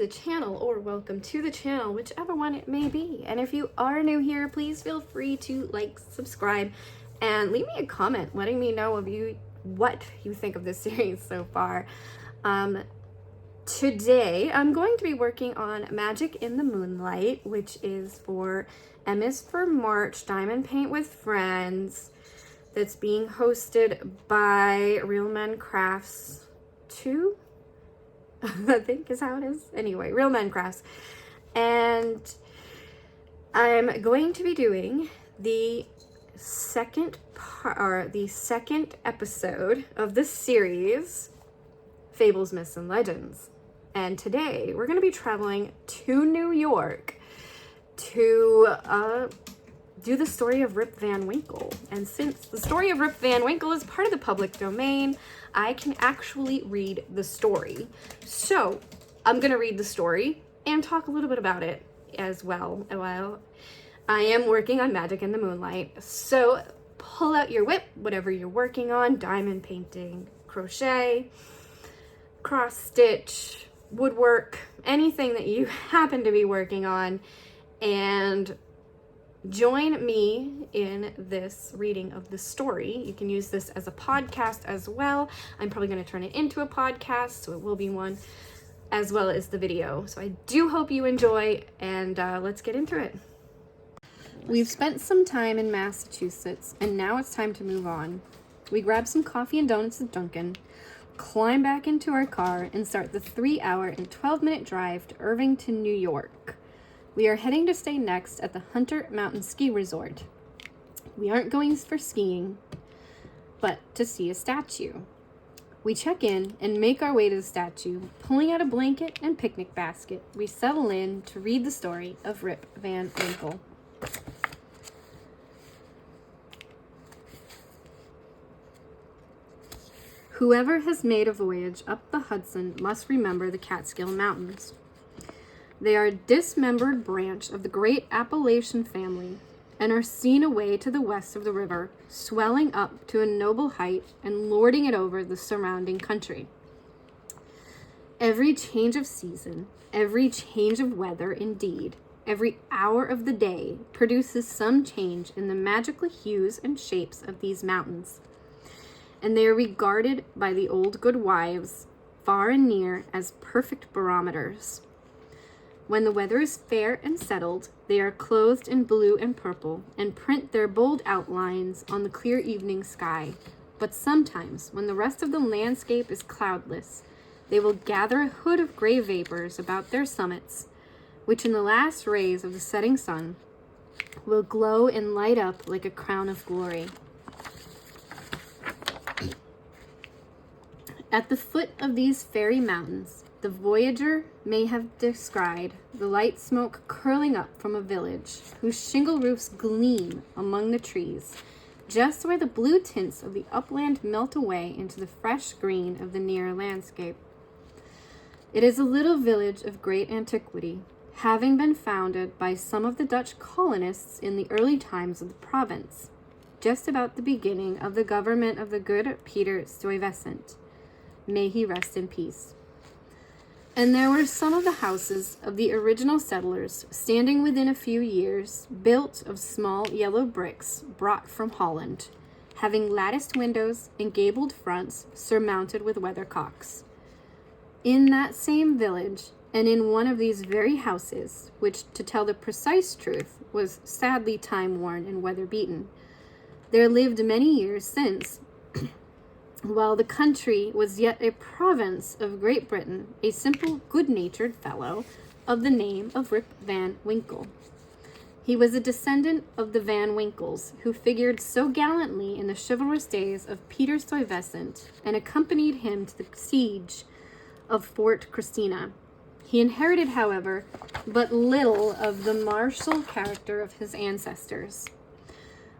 the channel, or welcome to the channel, whichever one it may be. And if you are new here, please feel free to like, subscribe, and leave me a comment letting me know what you think of this series so far. Today I'm going to be working on Magic in the Moonlight, which is for M is for March Diamond Paint with Friends, that's being hosted by Real Men Crafts 2, I think is how it is. Anyway, Real Men Crafts. And I'm going to be doing the second episode of the series, Fables, Myths, and Legends. And today we're going to be traveling to New York to do the story of Rip Van Winkle. And since the story of Rip Van Winkle is part of the public domain, I can actually read the story. So I'm going to read the story and talk a little bit about it as well while I am working on Magic in the Moonlight. So pull out your whip, whatever you're working on, diamond painting, crochet, cross stitch, woodwork, anything that you happen to be working on, and join me in this reading of the story. You can use this as a podcast as well. I'm probably going to turn it into a podcast, so it will be one, as well as the video. So I do hope you enjoy, and let's get into it. We've spent some time in Massachusetts, and now it's time to move on. We grab some coffee and donuts at Dunkin', climb back into our car, and start the 3-hour and 12-minute drive to Irvington, New York. We are heading to stay next at the Hunter Mountain Ski Resort. We aren't going for skiing, but to see a statue. We check in and make our way to the statue. Pulling out a blanket and picnic basket, we settle in to read the story of Rip Van Winkle. Whoever has made a voyage up the Hudson must remember the Catskill Mountains. They are a dismembered branch of the great Appalachian family and are seen away to the west of the river, swelling up to a noble height and lording it over the surrounding country. Every change of season, every change of weather, indeed, every hour of the day produces some change in the magical hues and shapes of these mountains, and they are regarded by the old good wives, far and near, as perfect barometers. When the weather is fair and settled, they are clothed in blue and purple and print their bold outlines on the clear evening sky. But sometimes, when the rest of the landscape is cloudless, they will gather a hood of gray vapors about their summits, which in the last rays of the setting sun will glow and light up like a crown of glory. At the foot of these fairy mountains, the voyager may have descried the light smoke curling up from a village whose shingle roofs gleam among the trees, just where the blue tints of the upland melt away into the fresh green of the near landscape. It is a little village of great antiquity, having been founded by some of the Dutch colonists in the early times of the province, just about the beginning of the government of the good Peter Stuyvesant. May he rest in peace. And there were some of the houses of the original settlers standing within a few years, built of small yellow bricks brought from Holland, having latticed windows and gabled fronts surmounted with weathercocks. In that same village, and in one of these very houses, which, to tell the precise truth, was sadly time-worn and weather-beaten, there lived many years since, while the country was yet a province of Great Britain, a simple, good-natured fellow of the name of Rip Van Winkle. He was a descendant of the Van Winkles, who figured so gallantly in the chivalrous days of Peter Stuyvesant and accompanied him to the siege of Fort Christina. He inherited, however, but little of the martial character of his ancestors.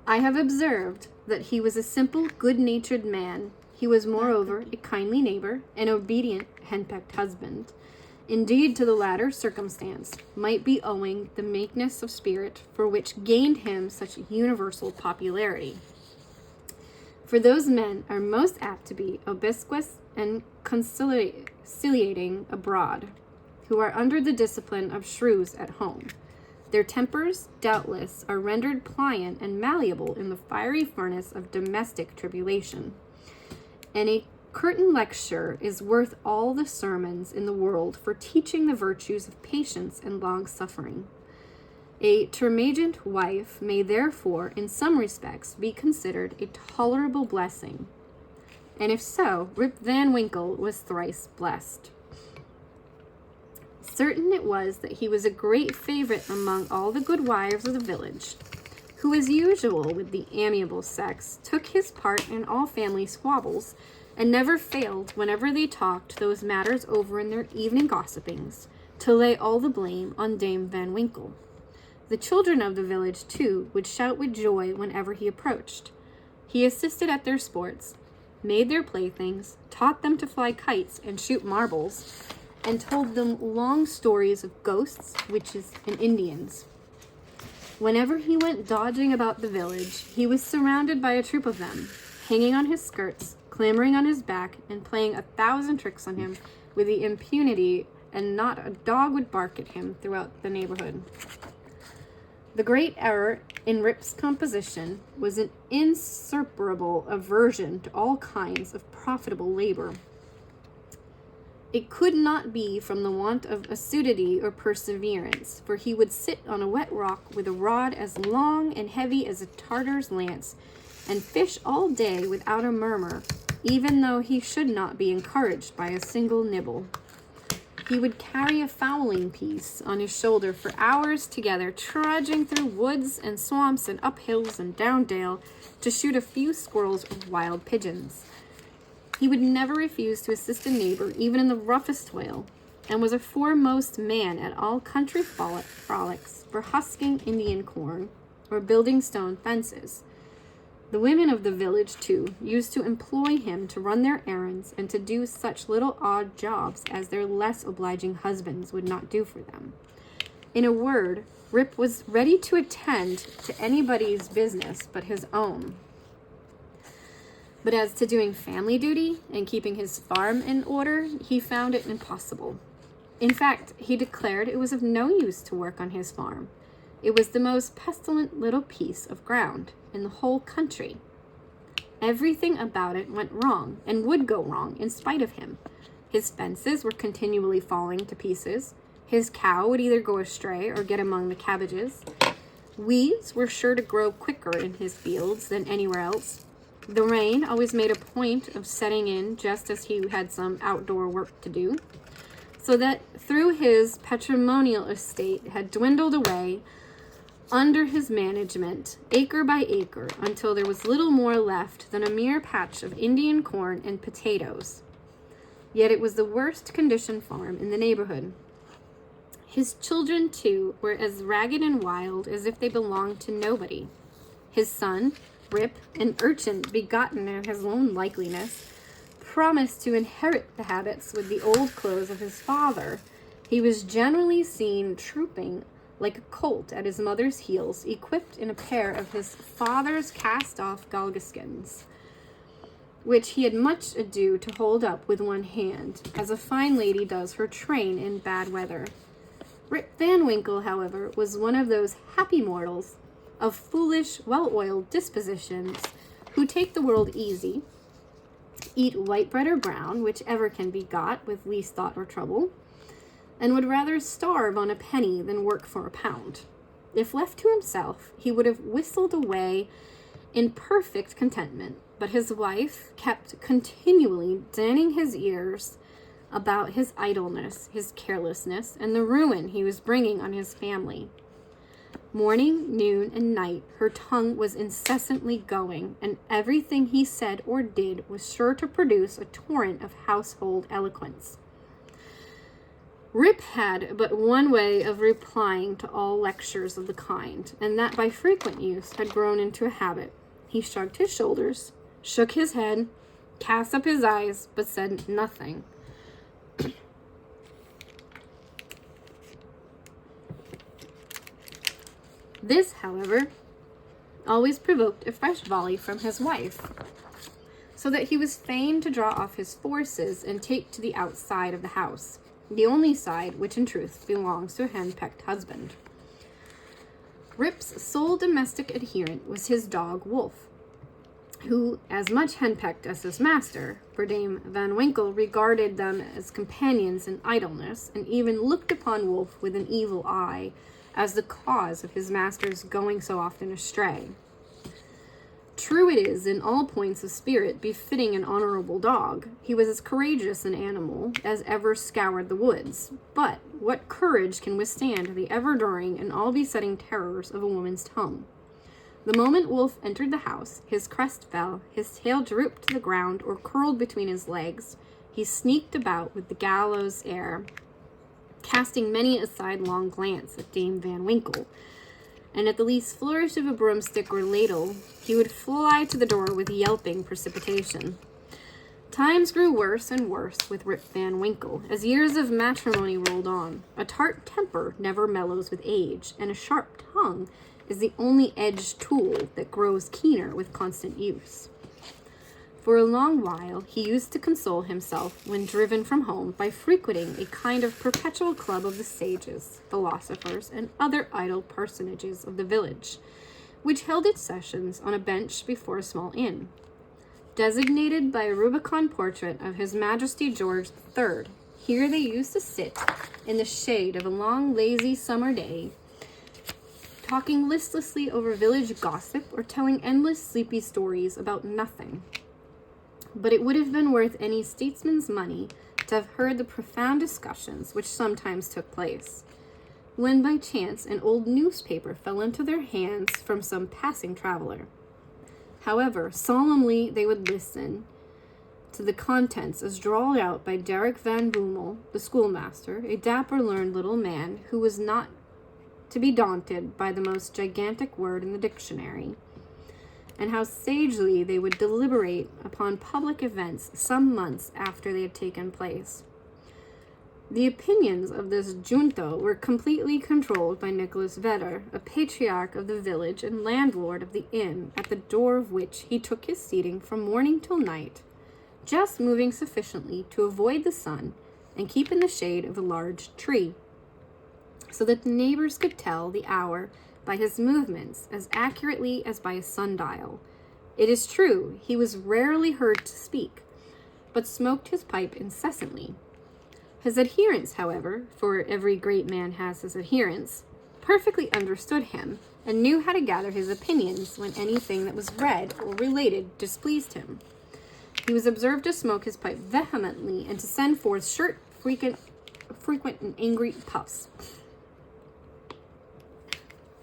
I have observed that he was a simple, good-natured man. He was, moreover, a kindly neighbor, an obedient, henpecked husband. Indeed, to the latter circumstance might be owing the meekness of spirit for which gained him such universal popularity. For those men are most apt to be obsequious and conciliating abroad, who are under the discipline of shrews at home. Their tempers, doubtless, are rendered pliant and malleable in the fiery furnace of domestic tribulation. And a curtain lecture is worth all the sermons in the world for teaching the virtues of patience and long-suffering. A termagant wife may therefore, in some respects, be considered a tolerable blessing. And if so, Rip Van Winkle was thrice blessed. Certain it was that he was a great favorite among all the good wives of the village, who, as usual with the amiable sex, took his part in all family squabbles, and never failed, whenever they talked those matters over in their evening gossipings, to lay all the blame on Dame Van Winkle. The children of the village, too, would shout with joy whenever he approached. He assisted at their sports, made their playthings, taught them to fly kites and shoot marbles, and told them long stories of ghosts, witches, and Indians. Whenever he went dodging about the village, he was surrounded by a troop of them, hanging on his skirts, clambering on his back, and playing 1,000 tricks on him with the impunity, and not a dog would bark at him throughout the neighborhood. The great error in Rip's composition was an insuperable aversion to all kinds of profitable labor. It could not be from the want of assiduity or perseverance, for he would sit on a wet rock with a rod as long and heavy as a Tartar's lance, and fish all day without a murmur, even though he should not be encouraged by a single nibble. He would carry a fowling piece on his shoulder for hours together, trudging through woods and swamps and up hills and down dale to shoot a few squirrels or wild pigeons. He would never refuse to assist a neighbor, even in the roughest toil, and was a foremost man at all country frolics for husking Indian corn or building stone fences. The women of the village, too, used to employ him to run their errands and to do such little odd jobs as their less obliging husbands would not do for them. In a word, Rip was ready to attend to anybody's business but his own. But as to doing family duty and keeping his farm in order, he found it impossible. In fact, he declared it was of no use to work on his farm. It was the most pestilent little piece of ground in the whole country. Everything about it went wrong and would go wrong in spite of him. His fences were continually falling to pieces. His cow would either go astray or get among the cabbages. Weeds were sure to grow quicker in his fields than anywhere else. The rain always made a point of setting in just as he had some outdoor work to do, so that through his patrimonial estate had dwindled away under his management, acre by acre, until there was little more left than a mere patch of Indian corn and potatoes. Yet it was the worst conditioned farm in the neighborhood. His children, too, were as ragged and wild as if they belonged to nobody. His son, Rip, an urchin begotten in his own likeliness, promised to inherit the habits with the old clothes of his father. He was generally seen trooping like a colt at his mother's heels, equipped in a pair of his father's cast-off galgaskins, which he had much ado to hold up with one hand, as a fine lady does her train in bad weather. Rip Van Winkle, however, was one of those happy mortals of foolish, well-oiled dispositions who take the world easy, eat white bread or brown, whichever can be got with least thought or trouble, and would rather starve on a penny than work for a pound. If left to himself, he would have whistled away in perfect contentment, but his wife kept continually dinning his ears about his idleness, his carelessness, and the ruin he was bringing on his family. Morning, noon, and night, her tongue was incessantly going, and everything he said or did was sure to produce a torrent of household eloquence. Rip had but one way of replying to all lectures of the kind, and that by frequent use had grown into a habit. He shrugged his shoulders, shook his head, cast up his eyes, but said nothing. This, however, always provoked a fresh volley from his wife, so that he was fain to draw off his forces and take to the outside of the house. the only side which in truth belongs to a henpecked husband. Rip's sole domestic adherent was his dog Wolf, who, as much henpecked as his master, for Dame Van Winkle regarded them as companions in idleness, and even looked upon Wolf with an evil eye as the cause of his master's going so often astray. True it is, in all points of spirit befitting an honorable dog, he was as courageous an animal as ever scoured the woods. But what courage can withstand the ever-during and all-besetting terrors of a woman's tongue? The moment Wolf entered the house, his crest fell, his tail drooped to the ground or curled between his legs. He sneaked about with the gallows air, casting many a sidelong glance at Dame Van Winkle, and at the least flourish of a broomstick or ladle, he would fly to the door with yelping precipitation. Times grew worse and worse with Rip Van Winkle as years of matrimony rolled on. A tart temper never mellows with age, and a sharp tongue is the only edged tool that grows keener with constant use. For a long while, he used to console himself when driven from home by frequenting a kind of perpetual club of the sages, philosophers, and other idle personages of the village, which held its sessions on a bench before a small inn. Designated by a Rubicon portrait of His Majesty George III, here they used to sit in the shade of a long, lazy summer day, talking listlessly over village gossip or telling endless sleepy stories about nothing. But it would have been worth any statesman's money to have heard the profound discussions which sometimes took place, when by chance an old newspaper fell into their hands from some passing traveler. However, solemnly they would listen to the contents as drawled out by Derek Van Boomel, the schoolmaster, a dapper, learned little man who was not to be daunted by the most gigantic word in the dictionary, and how sagely they would deliberate upon public events some months after they had taken place. The opinions of this junto were completely controlled by Nicholas Vedder, a patriarch of the village and landlord of the inn, at the door of which he took his seating from morning till night, just moving sufficiently to avoid the sun and keep in the shade of a large tree, so that the neighbors could tell the hour by his movements as accurately as by a sundial. It is true, he was rarely heard to speak, but smoked his pipe incessantly. His adherents, however, for every great man has his adherents, perfectly understood him and knew how to gather his opinions when anything that was read or related displeased him. He was observed to smoke his pipe vehemently and to send forth frequent and angry puffs.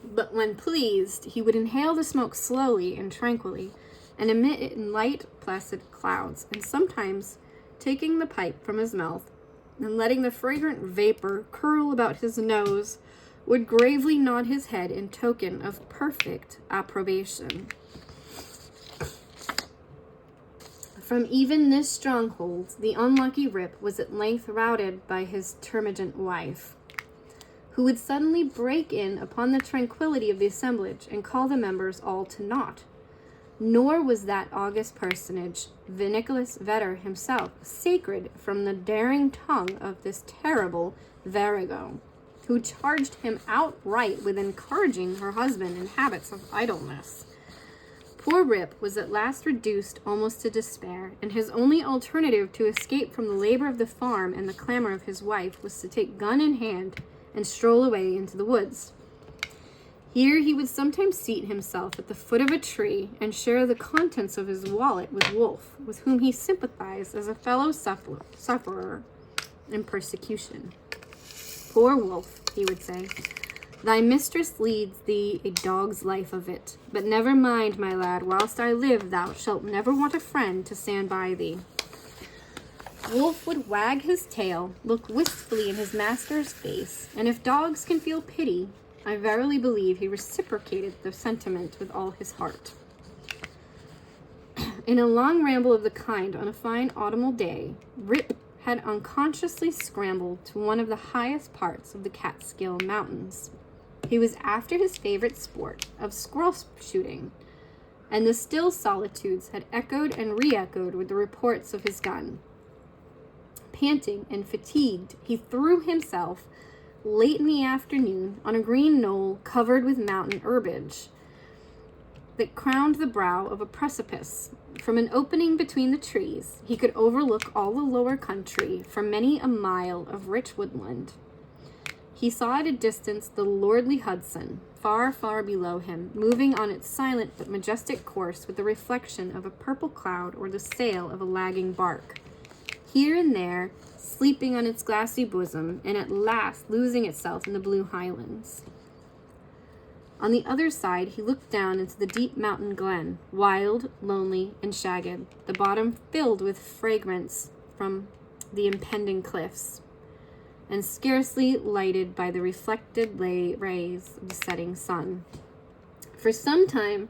But when pleased, he would inhale the smoke slowly and tranquilly, and emit it in light, placid clouds, and sometimes, taking the pipe from his mouth and letting the fragrant vapor curl about his nose, would gravely nod his head in token of perfect approbation. From even this stronghold, the unlucky Rip was at length routed by his termagant wife, who would suddenly break in upon the tranquillity of the assemblage and call the members all to naught. Nor was that august personage, Nicholas Vedder himself, sacred from the daring tongue of this terrible virago, who charged him outright with encouraging her husband in habits of idleness. Poor Rip was at last reduced almost to despair, and his only alternative to escape from the labor of the farm and the clamor of his wife was to take gun in hand and stroll away into the woods. Here he would sometimes seat himself at the foot of a tree and share the contents of his wallet with Wolf, with whom he sympathized as a fellow sufferer in persecution. Poor Wolf, he would say, thy mistress leads thee a dog's life of it, but never mind, my lad, whilst I live thou shalt never want a friend to stand by thee. Wolf would wag his tail, look wistfully in his master's face, and if dogs can feel pity, I verily believe he reciprocated the sentiment with all his heart. In a long ramble of the kind on a fine autumnal day, Rip had unconsciously scrambled to one of the highest parts of the Catskill Mountains. He was after his favorite sport of squirrel shooting, and the still solitudes had echoed and re-echoed with the reports of his gun. Panting and fatigued, he threw himself late in the afternoon on a green knoll covered with mountain herbage that crowned the brow of a precipice. From an opening between the trees, he could overlook all the lower country for many a mile of rich woodland. He saw at a distance the lordly Hudson, far, far below him, moving on its silent but majestic course with the reflection of a purple cloud or the sail of a lagging bark. Here and there, sleeping on its glassy bosom, and at last losing itself in the blue highlands. On the other side, he looked down into the deep mountain glen, wild, lonely, and shagged, the bottom filled with fragments from the impending cliffs, and scarcely lighted by the reflected rays of the setting sun. For some time,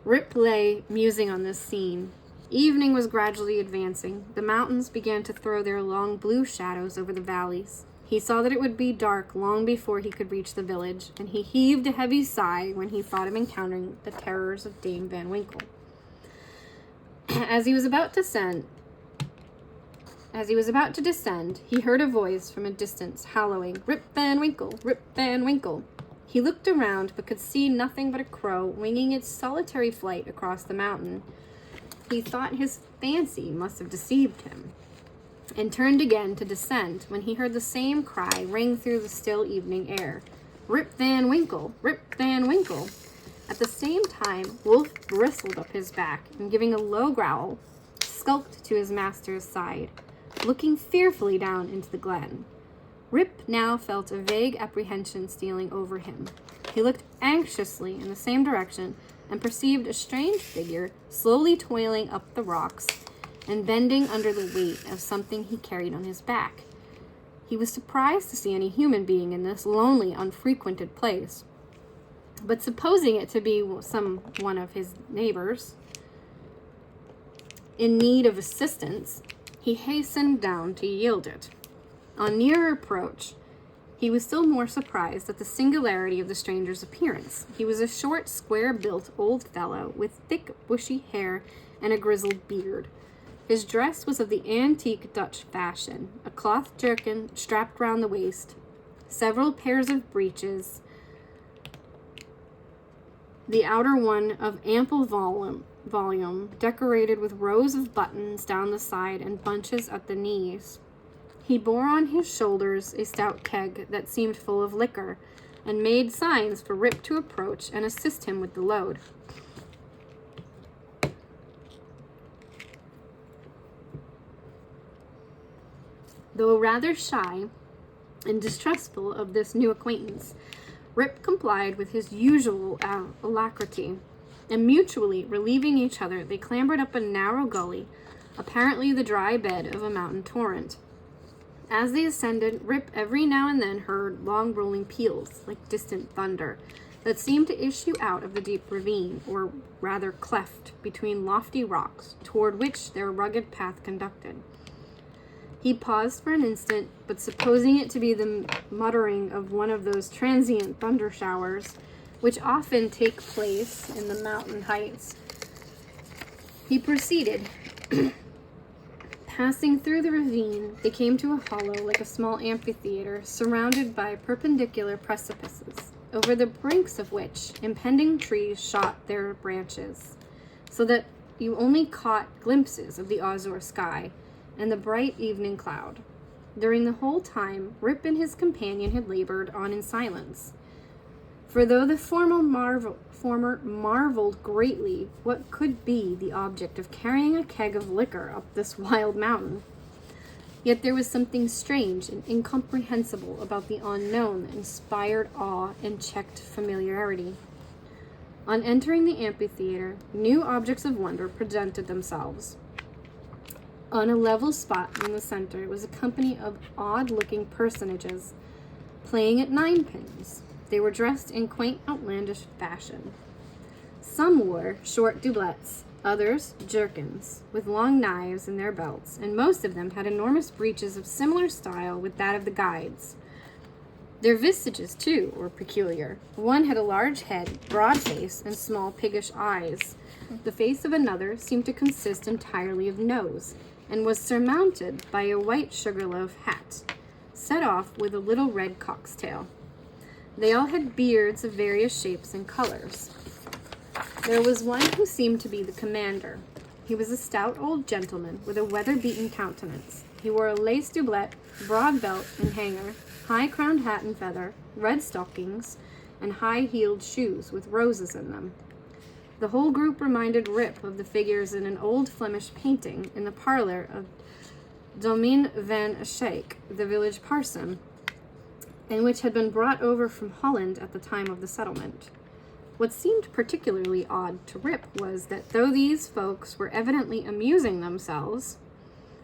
Rip lay musing on this scene. Evening was gradually advancing. The mountains began to throw their long blue shadows over the valleys. He saw that it would be dark long before he could reach the village, and he heaved a heavy sigh when he thought of encountering the terrors of Dame Van Winkle. As he was about to descend, he heard a voice from a distance hallowing, "Rip Van Winkle! Rip Van Winkle!" He looked around, but could see nothing but a crow winging its solitary flight across the mountain. He thought his fancy must have deceived him, and turned again to descend when he heard the same cry ring through the still evening air. "Rip Van Winkle! Rip Van Winkle!" At the same time, Wolf bristled up his back, and giving a low growl, skulked to his master's side, looking fearfully down into the glen. Rip now felt a vague apprehension stealing over him. He looked anxiously in the same direction and perceived a strange figure slowly toiling up the rocks and bending under the weight of something he carried on his back. He was surprised to see any human being in this lonely, unfrequented place, but supposing it to be one of his neighbors in need of assistance, he hastened down to yield it. On nearer approach, he was still more surprised at the singularity of the stranger's appearance. He was a short, square-built old fellow with thick, bushy hair and a grizzled beard. His dress was of the antique Dutch fashion, a cloth jerkin strapped round the waist, several pairs of breeches, the outer one of ample volume, decorated with rows of buttons down the side and bunches at the knees. He bore on his shoulders a stout keg that seemed full of liquor, and made signs for Rip to approach and assist him with the load. Though rather shy and distrustful of this new acquaintance, Rip complied with his usual alacrity, and mutually relieving each other, they clambered up a narrow gully, apparently the dry bed of a mountain torrent. As they ascended, Rip every now and then heard long rolling peals, like distant thunder, that seemed to issue out of the deep ravine, or rather cleft, between lofty rocks, toward which their rugged path conducted. He paused for an instant, but supposing it to be the muttering of one of those transient thunder showers, which often take place in the mountain heights, he proceeded. Passing through the ravine, they came to a hollow like a small amphitheater, surrounded by perpendicular precipices, over the brinks of which impending trees shot their branches, so that you only caught glimpses of the azure sky and the bright evening cloud. During the whole time, Rip and his companion had labored on in silence, for though the former marveled greatly what could be the object of carrying a keg of liquor up this wild mountain, yet there was something strange and incomprehensible about the unknown that inspired awe and checked familiarity. On entering the amphitheater, new objects of wonder presented themselves. On a level spot in the center was a company of odd-looking personages playing at ninepins. They were dressed in quaint, outlandish fashion. Some wore short doublets, others jerkins, with long knives in their belts, and most of them had enormous breeches of similar style with that of the guides. Their visages, too, were peculiar. One had a large head, broad face, and small piggish eyes. The face of another seemed to consist entirely of nose, and was surmounted by a white sugarloaf hat, set off with a little red cock's tail. They all had beards of various shapes and colors. There was one who seemed to be the commander. He was a stout old gentleman with a weather-beaten countenance. He wore a lace doublet, broad belt and hanger, high-crowned hat and feather, red stockings, and high-heeled shoes with roses in them. The whole group reminded Rip of the figures in an old Flemish painting in the parlor of Domin van Schaik, the village parson, and which had been brought over from Holland at the time of the settlement. What seemed particularly odd to Rip was that though these folks were evidently amusing themselves,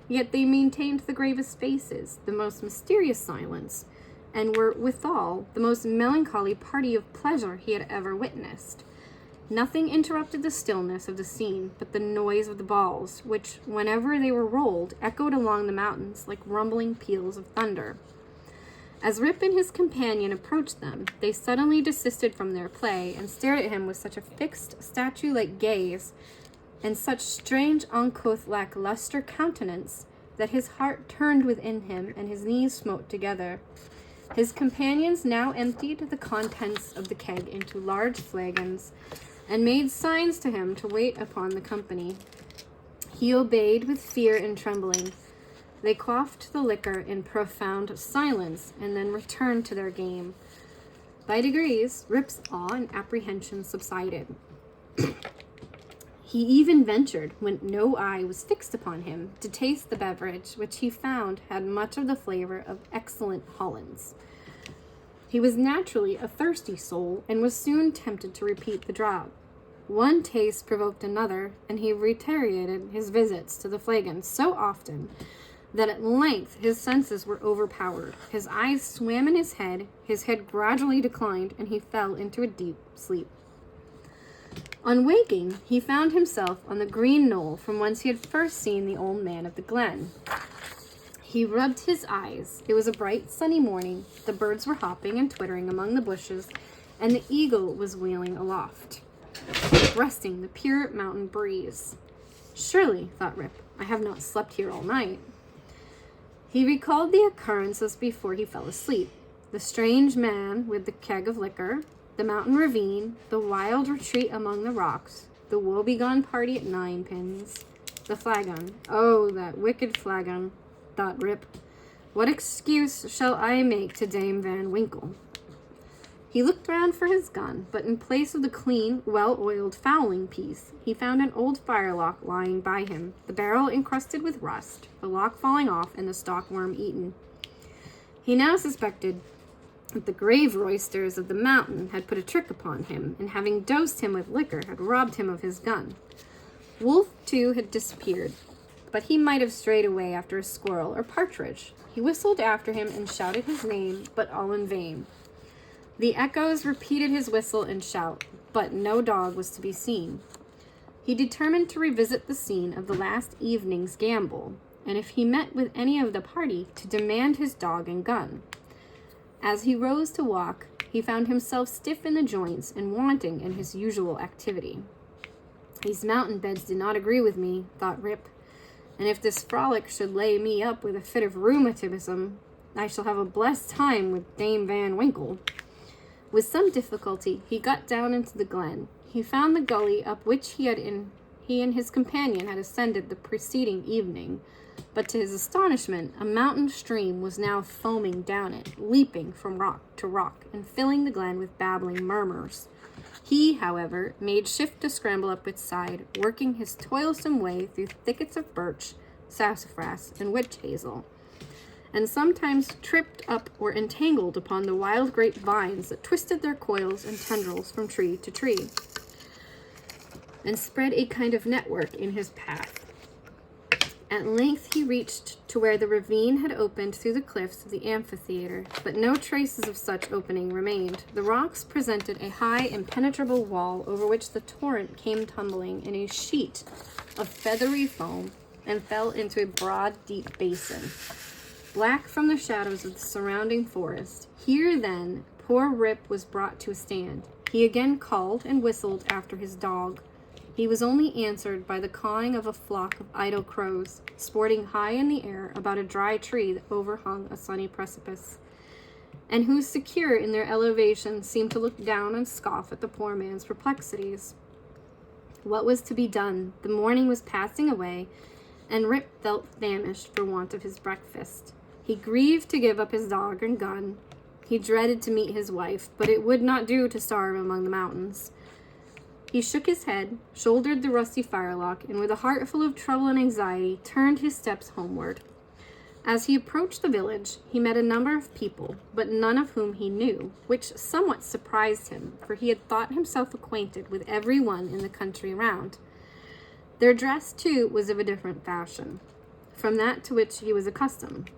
yet they maintained the gravest faces, the most mysterious silence, and were withal the most melancholy party of pleasure he had ever witnessed. Nothing interrupted the stillness of the scene but the noise of the balls, which, whenever they were rolled, echoed along the mountains like rumbling peals of thunder. As Rip and his companion approached them, they suddenly desisted from their play and stared at him with such a fixed, statue-like gaze and such strange, uncouth, lackluster countenance that his heart turned within him and his knees smote together. His companions now emptied the contents of the keg into large flagons and made signs to him to wait upon the company. He obeyed with fear and trembling. They quaffed the liquor in profound silence and then returned to their game. By degrees, Rip's awe and apprehension subsided. He even ventured, when no eye was fixed upon him, to taste the beverage, which he found had much of the flavor of excellent Hollands. He was naturally a thirsty soul, and was soon tempted to repeat the draught. One taste provoked another, and he reiterated his visits to the flagon so often that at length his senses were overpowered. His eyes swam in his head gradually declined, and he fell into a deep sleep. On waking, he found himself on the green knoll from whence he had first seen the old man of the glen. He rubbed his eyes. It was a bright, sunny morning. The birds were hopping and twittering among the bushes, and the eagle was wheeling aloft, breasting the pure mountain breeze. Surely, thought Rip, I have not slept here all night. He recalled the occurrences before he fell asleep. The strange man with the keg of liquor, the mountain ravine, the wild retreat among the rocks, the woebegone party at Ninepins, the flagon. Oh, that wicked flagon, thought Rip. What excuse shall I make to Dame Van Winkle? He looked round for his gun, but in place of the clean, well-oiled fowling piece, he found an old firelock lying by him, the barrel encrusted with rust, the lock falling off, and the stock worm eaten. He now suspected that the grave roysters of the mountain had put a trick upon him, and having dosed him with liquor, had robbed him of his gun. Wolf, too, had disappeared, but he might have strayed away after a squirrel or partridge. He whistled after him and shouted his name, but all in vain. The echoes repeated his whistle and shout, but no dog was to be seen. He determined to revisit the scene of the last evening's gambol, and if he met with any of the party, to demand his dog and gun. As he rose to walk, he found himself stiff in the joints and wanting in his usual activity. These mountain beds do not agree with me, thought Rip, and if this frolic should lay me up with a fit of rheumatism, I shall have a blessed time with Dame Van Winkle. With some difficulty, he got down into the glen. He found the gully up which he and his companion had ascended the preceding evening, but to his astonishment, a mountain stream was now foaming down it, leaping from rock to rock, and filling the glen with babbling murmurs. He, however, made shift to scramble up its side, working his toilsome way through thickets of birch, sassafras, and witch hazel, and sometimes tripped up or entangled upon the wild grape vines that twisted their coils and tendrils from tree to tree, and spread a kind of network in his path. At length he reached to where the ravine had opened through the cliffs of the amphitheater, but no traces of such opening remained. The rocks presented a high, impenetrable wall over which the torrent came tumbling in a sheet of feathery foam and fell into a broad, deep basin, black from the shadows of the surrounding forest. Here, then, poor Rip was brought to a stand. He again called and whistled after his dog. he was only answered by the cawing of a flock of idle crows, sporting high in the air about a dry tree that overhung a sunny precipice, and who, secure in their elevation, seemed to look down and scoff at the poor man's perplexities. What was to be done? The morning was passing away, and Rip felt famished for want of his breakfast. He grieved to give up his dog and gun. He dreaded to meet his wife, but it would not do to starve among the mountains. He shook his head, shouldered the rusty firelock, and with a heart full of trouble and anxiety, turned his steps homeward. As he approached the village, he met a number of people, but none of whom he knew, which somewhat surprised him, for he had thought himself acquainted with every one in the country round. Their dress, too, was of a different fashion from that to which he was accustomed.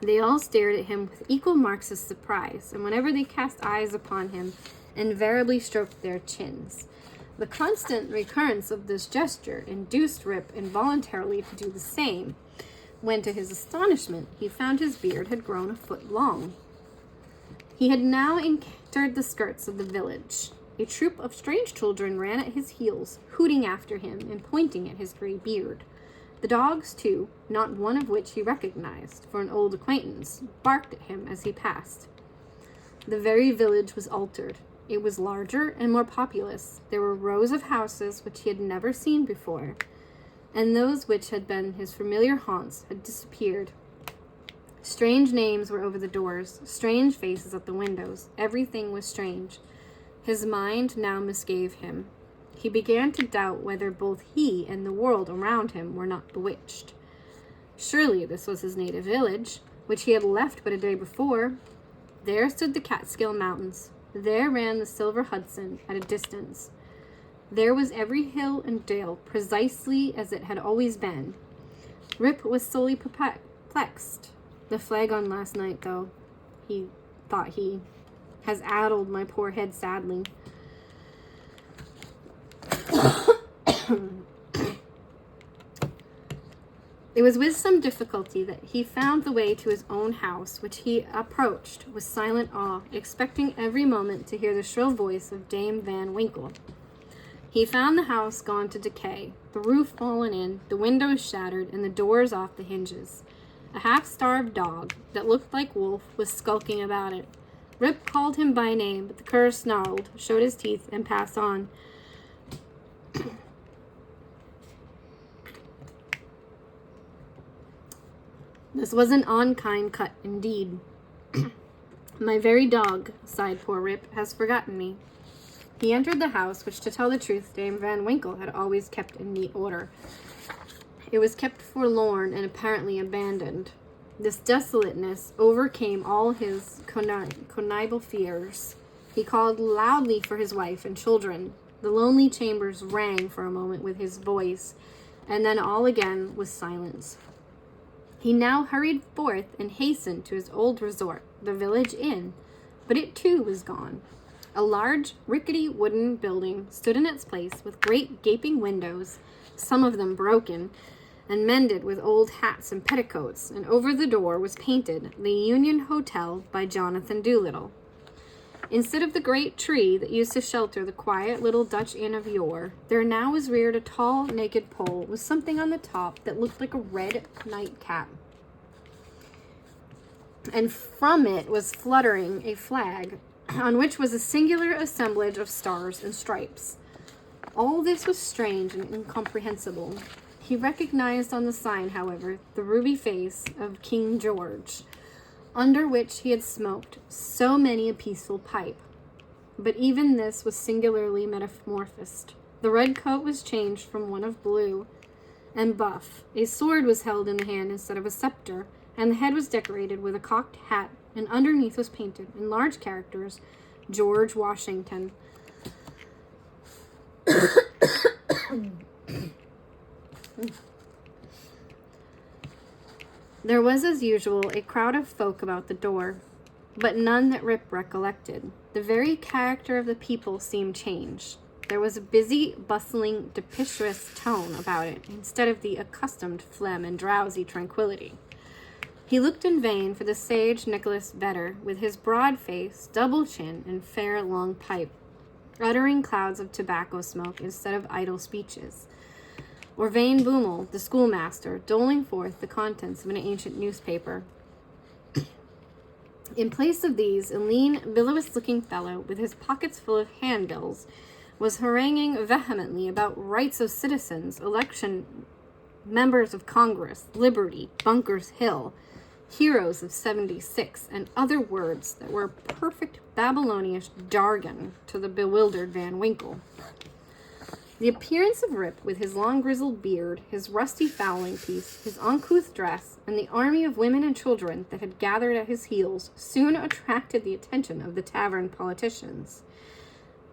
They all stared at him with equal marks of surprise, and whenever they cast eyes upon him, invariably stroked their chins. The constant recurrence of this gesture induced Rip involuntarily to do the same, when, to his astonishment, he found his beard had grown a foot long. He had now entered the skirts of the village. A troop of strange children ran at his heels, hooting after him and pointing at his gray beard. The dogs, too, not one of which he recognized for an old acquaintance, barked at him as he passed. The very village was altered. It was larger and more populous. There were rows of houses which he had never seen before, and those which had been his familiar haunts had disappeared. Strange names were over the doors, strange faces at the windows. Everything was strange. His mind now misgave him. He began to doubt whether both he and the world around him were not bewitched. Surely this was his native village, which he had left but a day before. There stood the Catskill Mountains. There ran the silver Hudson at a distance. There was every hill and dale precisely as it had always been. Rip was solely perplexed. The flag on last night, though, he thought has addled my poor head sadly. It was with some difficulty that he found the way to his own house, which he approached with silent awe, expecting every moment to hear the shrill voice of Dame Van Winkle. He found the house gone to decay, the roof fallen in, the windows shattered, and the doors off the hinges. A half-starved dog, that looked like Wolf, was skulking about it. Rip called him by name, but the cur snarled, showed his teeth, and passed on. This was an unkind cut, indeed. My very dog, sighed poor Rip, has forgotten me. He entered the house, which, to tell the truth, Dame Van Winkle had always kept in neat order. It was kept forlorn and apparently abandoned. This desolateness overcame all his conniving fears. He called loudly for his wife and children. The lonely chambers rang for a moment with his voice, and then all again was silence. He now hurried forth and hastened to his old resort, the village inn, but it too was gone. A large, rickety wooden building stood in its place with great gaping windows, some of them broken, and mended with old hats and petticoats, and over the door was painted the Union Hotel by Jonathan Doolittle. Instead of the great tree that used to shelter the quiet little Dutch inn of yore, there now was reared a tall, naked pole with something on the top that looked like a red nightcap. And from it was fluttering a flag, on which was a singular assemblage of stars and stripes. All this was strange and incomprehensible. He recognized on the sign, however, the ruby face of King George, under which he had smoked so many a peaceful pipe. But even this was singularly metamorphosed. The red coat was changed from one of blue and buff. A sword was held in the hand instead of a scepter, and the head was decorated with a cocked hat, and underneath was painted, in large characters, George Washington. There was, as usual, a crowd of folk about the door, but none that Rip recollected. The very character of the people seemed changed. There was a busy, bustling, tempestuous tone about it, instead of the accustomed phlegm and drowsy tranquillity. He looked in vain for the sage Nicholas Vedder, with his broad face, double chin, and fair long pipe. uttering clouds of tobacco smoke instead of idle speeches. Or Van Winkle, the schoolmaster, doling forth the contents of an ancient newspaper. In place of these, a lean, bilious-looking fellow, with his pockets full of handbills, was haranguing vehemently about rights of citizens, election, members of Congress, liberty, Bunker's Hill, heroes of 76, and other words that were perfect Babylonish jargon to the bewildered Van Winkle. The appearance of Rip, with his long grizzled beard, his rusty fowling piece, his uncouth dress, and the army of women and children that had gathered at his heels, soon attracted the attention of the tavern politicians.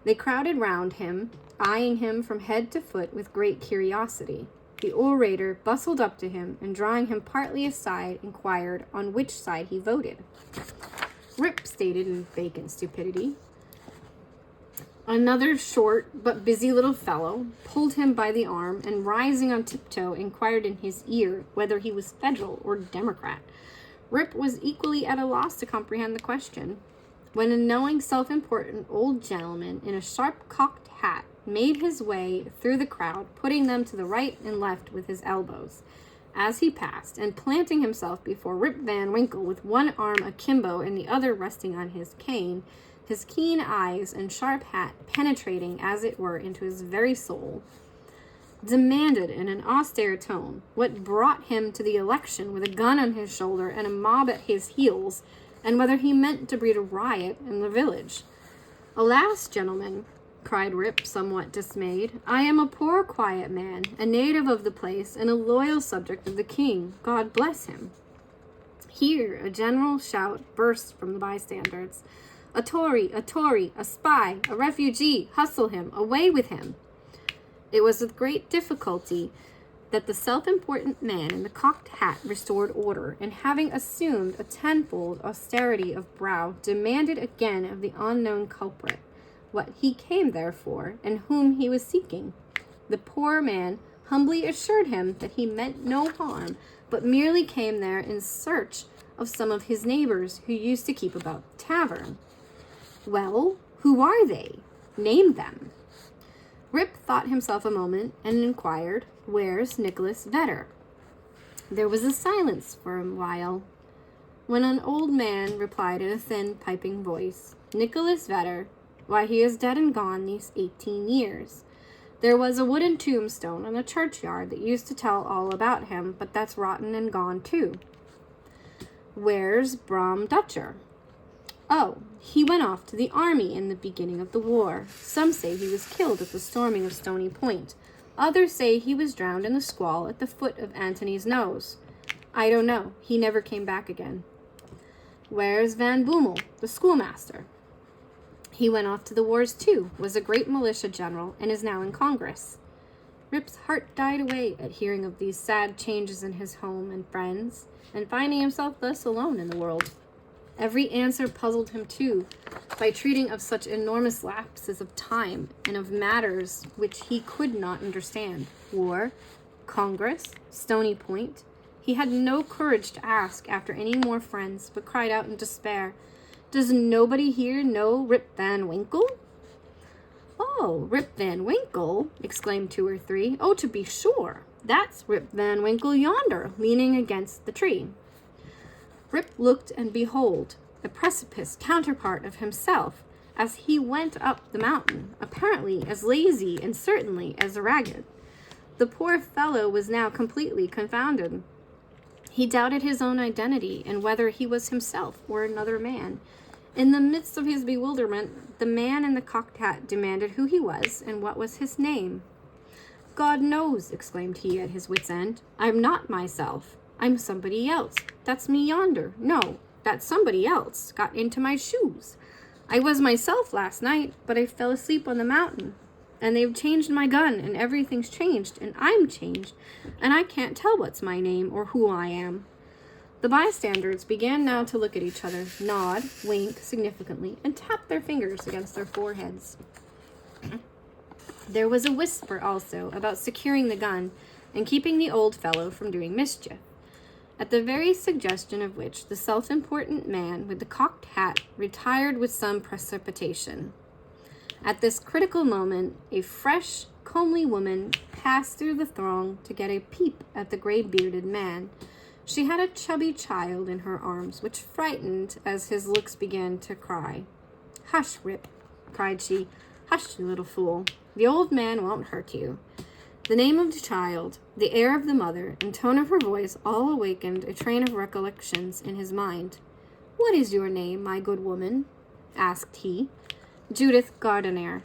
They crowded round him, eyeing him from head to foot with great curiosity. The orator bustled up to him, and drawing him partly aside, inquired on which side he voted. Rip stated in vacant stupidity. Another short but busy little fellow pulled him by the arm, and rising on tiptoe, inquired in his ear whether he was Federal or Democrat. Rip was equally at a loss to comprehend the question, when a knowing, self-important old gentleman in a sharp cocked hat made his way through the crowd, putting them to the right and left with his elbows as he passed, and planting himself before Rip Van Winkle with one arm akimbo and the other resting on his cane, his keen eyes and sharp hat penetrating, as it were, into his very soul, demanded in an austere tone what brought him to the election with a gun on his shoulder and a mob at his heels, and whether he meant to breed a riot in the village. "Alas, gentlemen," cried Rip, somewhat dismayed, "I am a poor, quiet man, a native of the place, and a loyal subject of the king. God bless him." Here a general shout burst from the bystanders. A Tory, a spy, a refugee, hustle him, away with him." It was with great difficulty that the self-important man in the cocked hat restored order, and having assumed a tenfold austerity of brow, demanded again of the unknown culprit what he came there for, and whom he was seeking. The poor man humbly assured him that he meant no harm, but merely came there in search of some of his neighbors who used to keep about the tavern. "Well, who are they? Name them." Rip thought himself a moment and inquired, "Where's Nicholas Vedder?" There was a silence for a while, when an old man replied in a thin, piping voice, "Nicholas Vedder? Why, he is dead and gone these 18 years. There was a wooden tombstone in the churchyard that used to tell all about him, but that's rotten and gone too." "Where's Bram Dutcher?" "Oh, he went off to the army in the beginning of the war. Some say he was killed at the storming of Stony Point. Others say he was drowned in the squall at the foot of Antony's Nose. I don't know. He never came back again." "Where's Van Winkle, the schoolmaster?" "He went off to the wars too, was a great militia general, and is now in Congress." Rip's heart died away at hearing of these sad changes in his home and friends, and finding himself thus alone in the world. Every answer puzzled him too, by treating of such enormous lapses of time, and of matters which he could not understand. War, Congress, Stony Point. He had no courage to ask after any more friends, but cried out in despair, "Does nobody here know Rip Van Winkle?" "Oh, Rip Van Winkle!" exclaimed 2 or 3. "Oh, to be sure! That's Rip Van Winkle yonder, leaning against the tree." Rip looked, and behold, a precipice counterpart of himself, as he went up the mountain, apparently as lazy and certainly as ragged. The poor fellow was now completely confounded. He doubted his own identity, and whether he was himself or another man. In the midst of his bewilderment, the man in the cocked hat demanded who he was, and what was his name. "God knows," exclaimed he at his wit's end. "I'm not myself. I'm somebody else. That's me yonder. No, that somebody else got into my shoes. I was myself last night, but I fell asleep on the mountain, and they've changed my gun, and everything's changed, and I'm changed, and I can't tell what's my name or who I am." The bystanders began now to look at each other, nod, wink significantly, and tap their fingers against their foreheads. There was a whisper also about securing the gun and keeping the old fellow from doing mischief, at the very suggestion of which the self-important man with the cocked hat retired with some precipitation. At this critical moment, a fresh, comely woman passed through the throng to get a peep at the gray-bearded man. She had a chubby child in her arms, which frightened as his looks began to cry. "Hush, Rip," cried she. "Hush, you little fool. The old man won't hurt you." The name of the child, the air of the mother, and tone of her voice all awakened a train of recollections in his mind. "What is your name, my good woman?" asked he. "Judith Gardiner."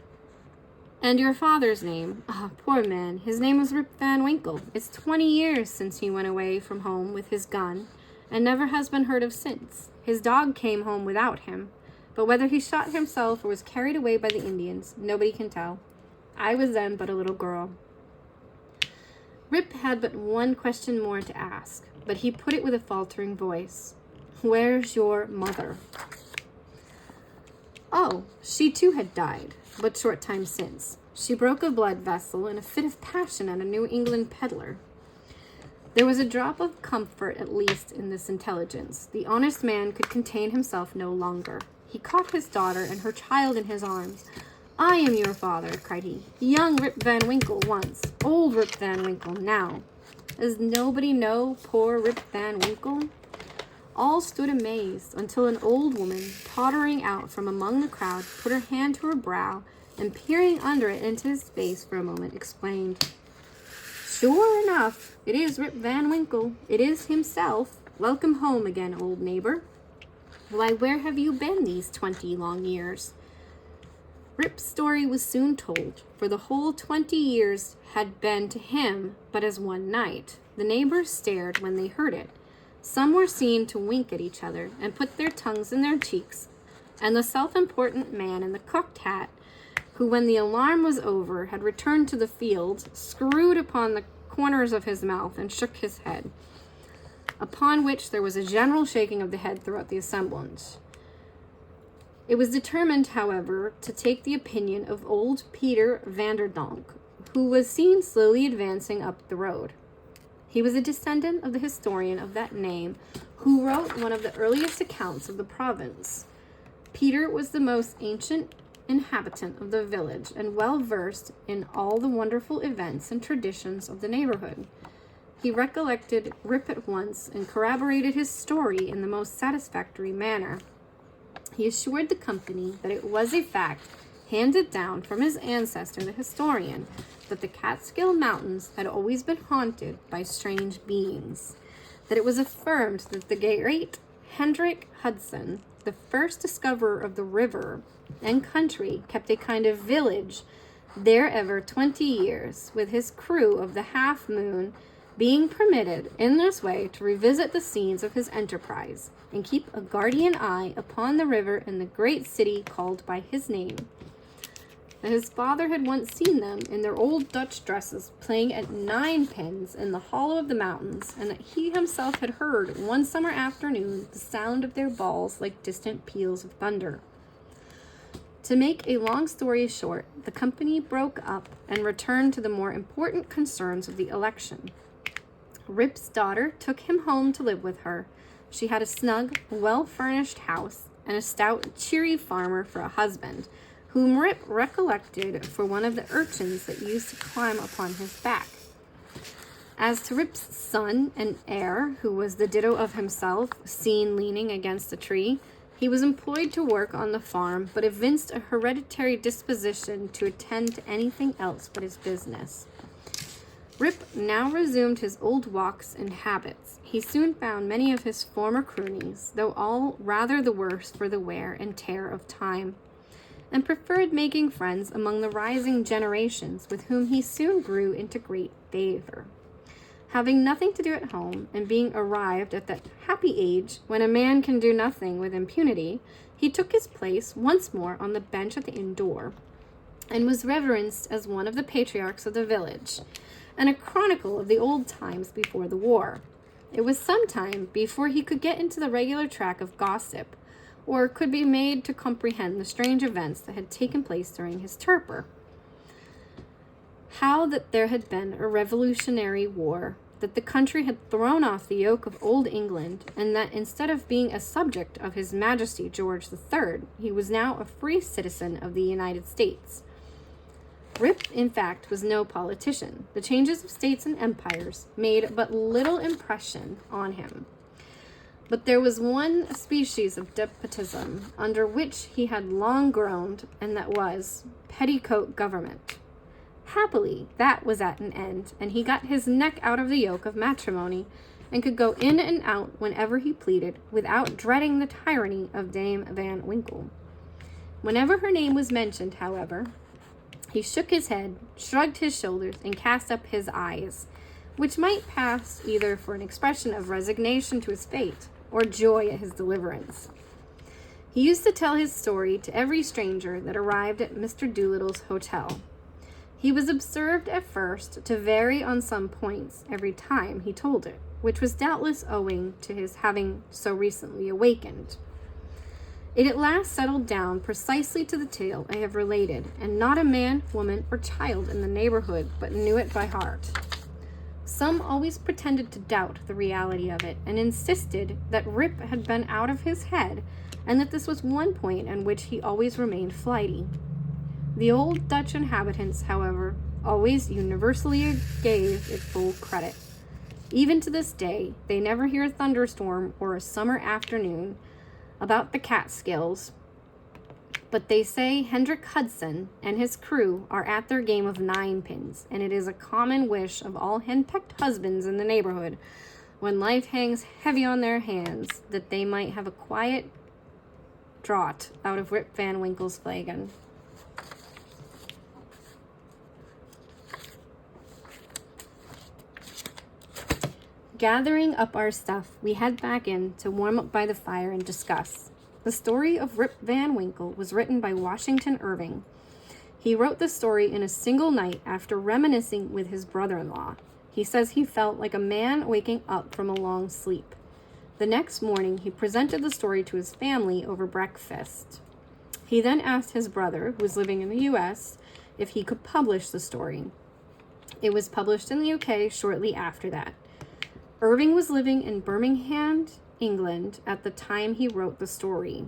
"And your father's name?" "Ah, poor man, his name was Rip Van Winkle. It's 20 years since he went away from home with his gun, and never has been heard of since. His dog came home without him, but whether he shot himself or was carried away by the Indians, nobody can tell. I was then but a little girl." Rip had but one question more to ask, but he put it with a faltering voice. "Where's your mother?" "Oh, she too had died, but short time since. She broke a blood vessel in a fit of passion at a New England peddler." There was a drop of comfort at least in this intelligence. The honest man could contain himself no longer. He caught his daughter and her child in his arms. "I am your father," cried he. "Young Rip Van Winkle once, old Rip Van Winkle now. Does nobody know poor Rip Van Winkle?" All stood amazed until an old woman, tottering out from among the crowd, put her hand to her brow and, peering under it into his face for a moment, exclaimed, "Sure enough, it is Rip Van Winkle. It is himself. Welcome home again, old neighbor. Why, where have you been these 20 long years?" Rip's story was soon told, for the whole 20 years had been to him but as one night. The neighbors stared when they heard it. Some were seen to wink at each other and put their tongues in their cheeks, and the self-important man in the cocked hat, who, when the alarm was over, had returned to the field, screwed upon the corners of his mouth and shook his head, upon which there was a general shaking of the head throughout the assemblage. It was determined, however, to take the opinion of old Peter Vanderdonk, who was seen slowly advancing up the road. He was a descendant of the historian of that name, who wrote one of the earliest accounts of the province. Peter was the most ancient inhabitant of the village, and well versed in all the wonderful events and traditions of the neighborhood. He recollected Rip at once and corroborated his story in the most satisfactory manner. He assured the company that it was a fact handed down from his ancestor, the historian, that the Catskill Mountains had always been haunted by strange beings, that it was affirmed that the great Hendrik Hudson, the first discoverer of the river and country, kept a kind of village there ever 20 years, with his crew of the Half Moon being permitted in this way to revisit the scenes of his enterprise and keep a guardian eye upon the river and the great city called by his name. That his father had once seen them in their old Dutch dresses playing at ninepins in the hollow of the mountains, and that he himself had heard one summer afternoon the sound of their balls like distant peals of thunder. To make a long story short, the company broke up and returned to the more important concerns of the election. Rip's daughter took him home to live with her. She had a snug, well-furnished house and a stout, cheery farmer for a husband, whom Rip recollected for one of the urchins that used to climb upon his back. As to Rip's son and heir, who was the ditto of himself, seen leaning against a tree, he was employed to work on the farm, but evinced a hereditary disposition to attend to anything else but his business. Rip now resumed his old walks and habits. He soon found many of his former cronies, though all rather the worse for the wear and tear of time, and preferred making friends among the rising generations, with whom he soon grew into great favor. Having nothing to do at home, and being arrived at that happy age when a man can do nothing with impunity, he took his place once more on the bench at the inn door, and was reverenced as one of the patriarchs of the village, and a chronicle of the old times before the war. It was some time before he could get into the regular track of gossip, or could be made to comprehend the strange events that had taken place during his torpor. How that there had been a revolutionary war, that the country had thrown off the yoke of old England, and that instead of being a subject of His Majesty George III, he was now a free citizen of the United States. Rip, in fact, was no politician. The changes of states and empires made but little impression on him. But there was one species of despotism under which he had long groaned, and that was petticoat government. Happily, that was at an end, and he got his neck out of the yoke of matrimony, and could go in and out whenever he pleaded, without dreading the tyranny of Dame Van Winkle. Whenever her name was mentioned, however, he shook his head, shrugged his shoulders, and cast up his eyes, which might pass either for an expression of resignation to his fate or joy at his deliverance. He used to tell his story to every stranger that arrived at Mr. Doolittle's hotel. He was observed at first to vary on some points every time he told it, which was doubtless owing to his having so recently awakened. It at last settled down precisely to the tale I have related, and not a man, woman, or child in the neighborhood but knew it by heart. Some always pretended to doubt the reality of it, and insisted that Rip had been out of his head, and that this was one point on which he always remained flighty. The old Dutch inhabitants, however, always universally gave it full credit. Even to this day, they never hear a thunderstorm or a summer afternoon about the Catskills, but they say Hendrik Hudson and his crew are at their game of ninepins, and it is a common wish of all henpecked husbands in the neighborhood, when life hangs heavy on their hands, that they might have a quiet draught out of Rip Van Winkle's flagon. Gathering up our stuff, we head back in to warm up by the fire and discuss. The story of Rip Van Winkle was written by Washington Irving. He wrote the story in a single night after reminiscing with his brother-in-law. He says he felt like a man waking up from a long sleep. The next morning, he presented the story to his family over breakfast. He then asked his brother, who was living in the U.S., if he could publish the story. It was published in the UK shortly after that. Irving was living in Birmingham, England, at the time he wrote the story.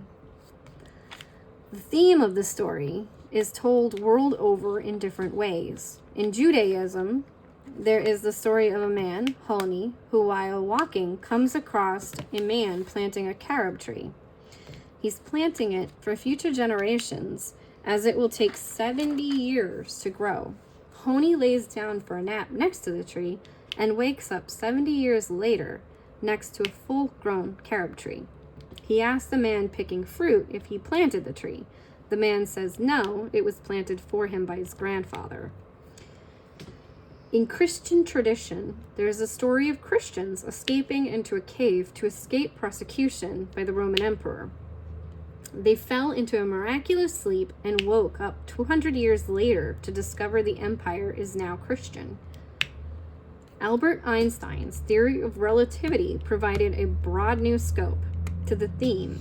The theme of the story is told world over in different ways. In Judaism, there is the story of a man, Honi, who while walking comes across a man planting a carob tree. He's planting it for future generations, as it will take 70 years to grow. Honi lays down for a nap next to the tree and wakes up 70 years later next to a full-grown carob tree. He asks the man picking fruit if he planted the tree. The man says no, it was planted for him by his grandfather. In Christian tradition, there is a story of Christians escaping into a cave to escape prosecution by the Roman emperor. They fell into a miraculous sleep and woke up 200 years later to discover the empire is now Christian. Albert Einstein's theory of relativity provided a broad new scope to the theme.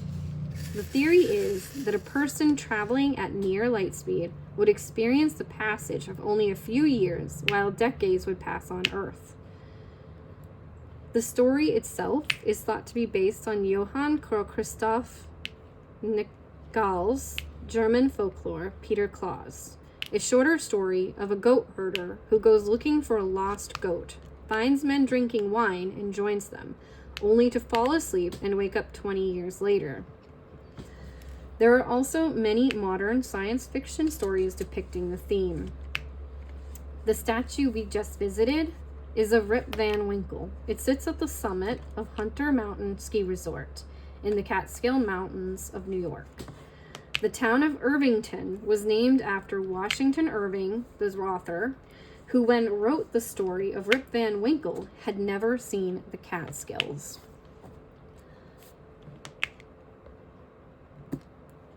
The theory is that a person traveling at near light speed would experience the passage of only a few years, while decades would pass on Earth. The story itself is thought to be based on Johann Christoph Nickel's German folklore, Peter Klaus, a shorter story of a goat herder who goes looking for a lost goat, finds men drinking wine and joins them, only to fall asleep and wake up 20 years later. There are also many modern science fiction stories depicting the theme. The statue we just visited is of Rip Van Winkle. It sits at the summit of Hunter Mountain Ski Resort in the Catskill Mountains of New York. The town of Irvington was named after Washington Irving, the author, who, when wrote the story of Rip Van Winkle, had never seen the Catskills.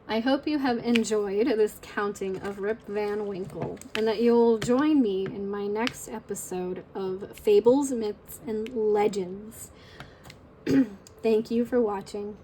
I hope you have enjoyed this counting of Rip Van Winkle, and that you'll join me in my next episode of Fables, Myths, and Legends. Thank you for watching.